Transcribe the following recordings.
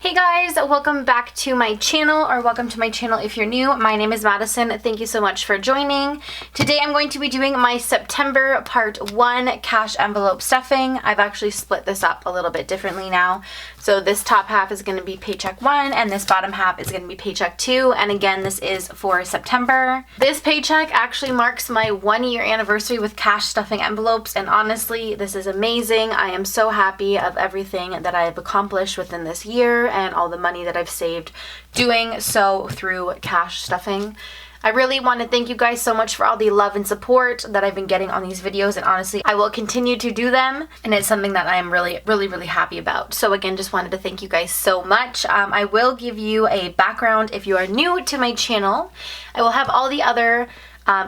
Hey guys, welcome back to my channel, or welcome to my channel if you're new. My name is Madison. Thank you so much for joining. Today I'm going to be doing my September part 1 cash envelope stuffing. I've actually split this up a little bit differently now. So this top half is going to be paycheck 1 and this bottom half is going to be paycheck 2. And again, this is for September. This paycheck actually marks my 1-year anniversary with cash stuffing envelopes, and honestly, this is amazing. I am so happy of everything that I've accomplished within this year and all the money that I've saved doing so through cash stuffing. I really want to thank you guys so much for all the love and support that I've been getting on these videos, and honestly, I will continue to do them, and it's something that I am really happy about. So again, just wanted to thank you guys so much. I will give you a background if you are new to my channel. I will have all the other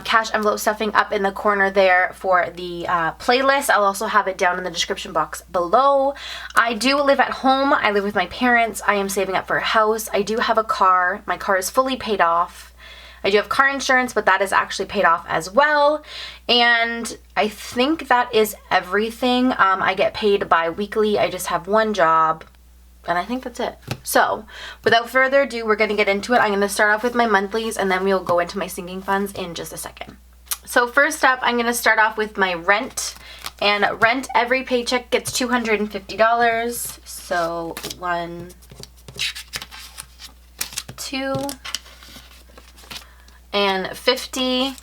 cash envelope stuffing up in the corner there for the playlist. I'll also have it down in the description box below. I do live at home. I live with my parents. I am saving up for a house. I do have a car. My car is fully paid off. I do have car insurance, but that is actually paid off as well. And I think that is everything. I get paid bi-weekly. I just have one job. And I think that's it. So, without further ado, we're going to get into it. I'm going to start off with my monthlies, and then we'll go into my sinking funds in just a second. So first up, I'm going to start off with my rent. And rent, every paycheck gets $250. So 1, 2, and 50.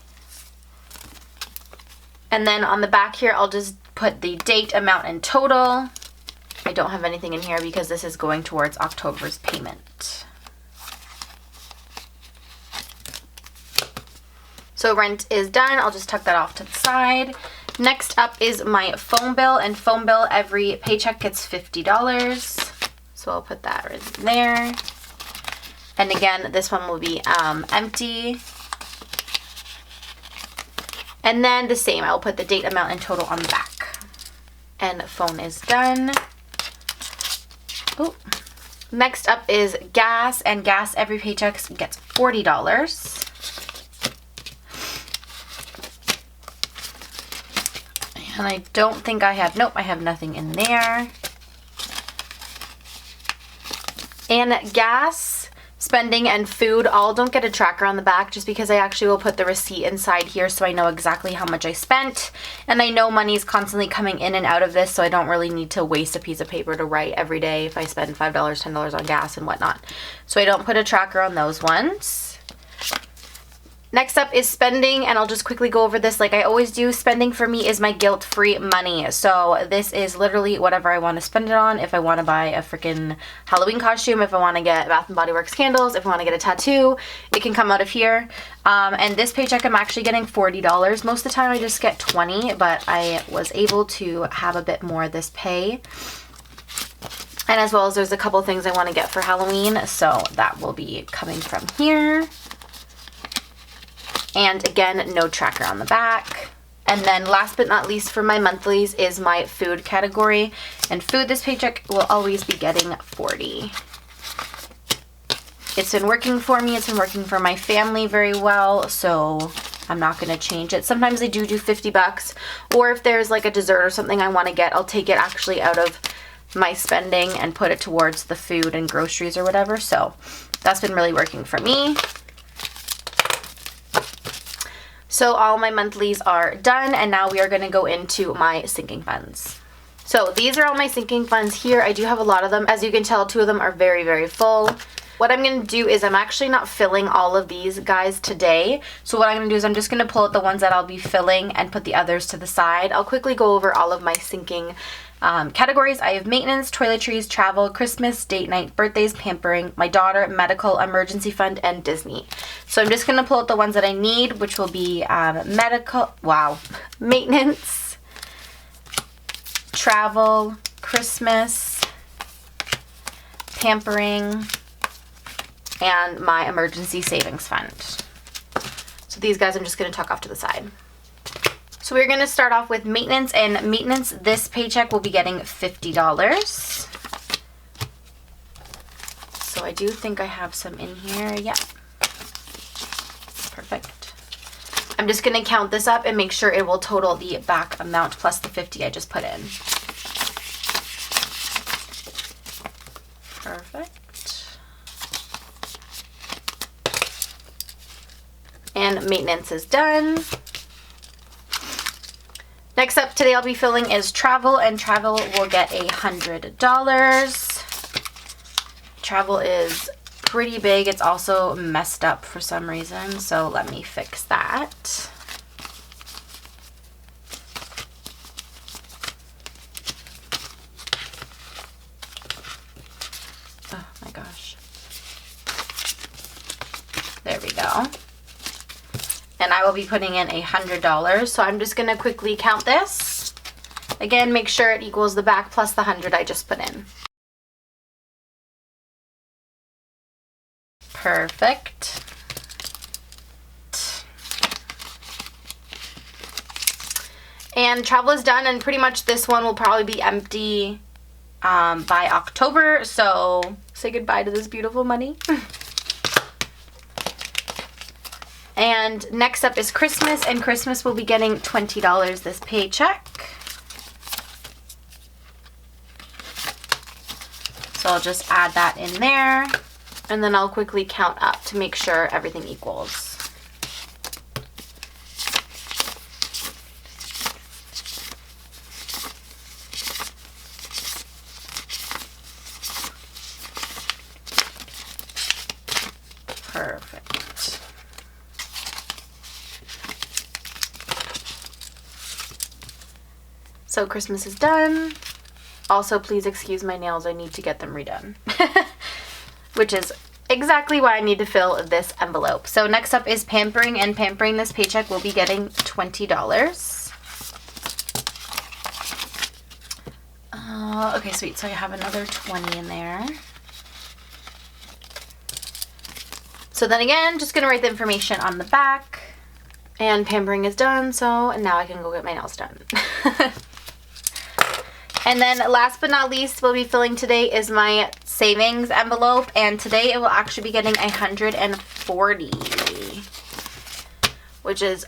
And then on the back here, I'll just put the date, amount, and total. I don't have anything in here because this is going towards October's payment. So rent is done. I'll just tuck that off to the side. Next up is my phone bill, and phone bill, every paycheck gets $50. So I'll put that right there. And again, this one will be empty. And then the same, I'll put the date, amount, and total on the back. And phone is done. Ooh. Next up is gas, and gas, every paycheck gets $40. And I don't think I have, nope, I have nothing in there. And gas, spending, and food all don't get a tracker on the back, just because I actually will put the receipt inside here so I know exactly how much I spent. And I know money is constantly coming in and out of this, so I don't really need to waste a piece of paper to write every day if I spend $5, $10 on gas and whatnot. So I don't put a tracker on those ones. Next up is spending, and I'll just quickly go over this like I always do. Spending for me is my guilt-free money. So this is literally whatever I want to spend it on. If I want to buy a freaking Halloween costume, if I want to get Bath & Body Works candles, if I want to get a tattoo, it can come out of here. And this paycheck, I'm actually getting $40. Most of the time I just get $20, but I was able to have a bit more this pay. And as well as there's a couple things I want to get for Halloween, so that will be coming from here. And again, no tracker on the back. And then last but not least for my monthlies is my food category. And food, this paycheck will always be getting $40. It's been working for me. It's been working for my family very well, so I'm not going to change it. Sometimes I do $50, or if there's like a dessert or something I want to get, I'll take it actually out of my spending and put it towards the food and groceries or whatever. So that's been really working for me. So all my monthlies are done, and now we are going to go into my sinking funds. So these are all my sinking funds here. I do have a lot of them. As you can tell, 2 of them are very full. What I'm going to do is I'm actually not filling all of these guys today. So what I'm going to do is I'm just going to pull out the ones that I'll be filling and put the others to the side. I'll quickly go over all of my sinking categories. I have maintenance, toiletries, travel, Christmas, date night, birthdays, pampering, my daughter, medical, emergency fund, and Disney. So I'm just going to pull out the ones that I need, which will be maintenance, travel, Christmas, pampering, and my emergency savings fund. So these guys I'm just going to tuck off to the side. So we're going to start off with maintenance, and maintenance, this paycheck will be getting $50. So I do think I have some in here. Yeah. Perfect. I'm just going to count this up and make sure it will total the back amount plus the 50 I just put in. Perfect. maintenance is done. Next up today I'll be filling is travel, and travel will get $100. Travel is pretty big. It's also messed up for some reason, so let me fix that. Oh my gosh. There we go. And I will be putting in $100, so I'm just going to quickly count this. Again, make sure it equals the back plus the 100 I just put in. Perfect. And travel is done, and pretty much this one will probably be empty by October, so say goodbye to this beautiful money. And next up is Christmas, and Christmas will be getting $20 this paycheck. So I'll just add that in there, and then I'll quickly count up to make sure everything equals. Perfect. So Christmas is done. Also, please excuse my nails. I need to get them redone. Which is exactly why I need to fill this envelope. So next up is pampering, and pampering this paycheck will be getting $20. Okay, sweet. So I have another 20 in there. So then again, just gonna write the information on the back. And pampering is done, so now I can go get my nails done. And then last but not least, we'll be filling today is my savings envelope, and today it will actually be getting $140, which is,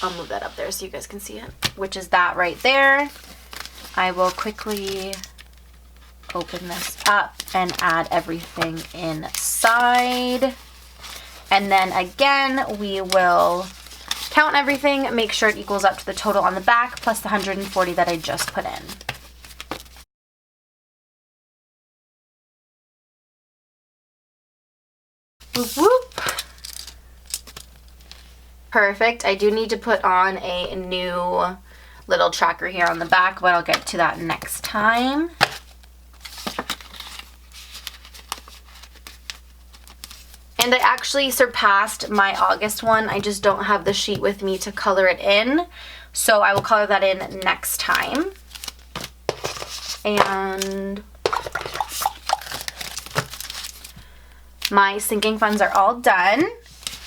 I'll move that up there so you guys can see it, which is that right there. I will quickly open this up and add everything inside. And then again, we will count everything, make sure it equals up to the total on the back plus the 140 that I just put in. Whoop, whoop. Perfect. I do need to put on a new little tracker here on the back, but I'll get to that next time. And I actually surpassed my August one. I just don't have the sheet with me to color it in, so I will color that in next time. And my sinking funds are all done.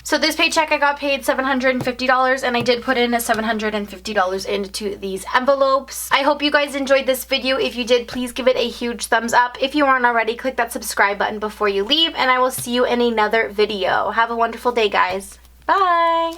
So this paycheck I got paid $750, and I did put in $750 into these envelopes. I hope you guys enjoyed this video. If you did, please give it a huge thumbs up. If you aren't already, click that subscribe button before you leave, and I will see you in another video. Have a wonderful day, guys. Bye!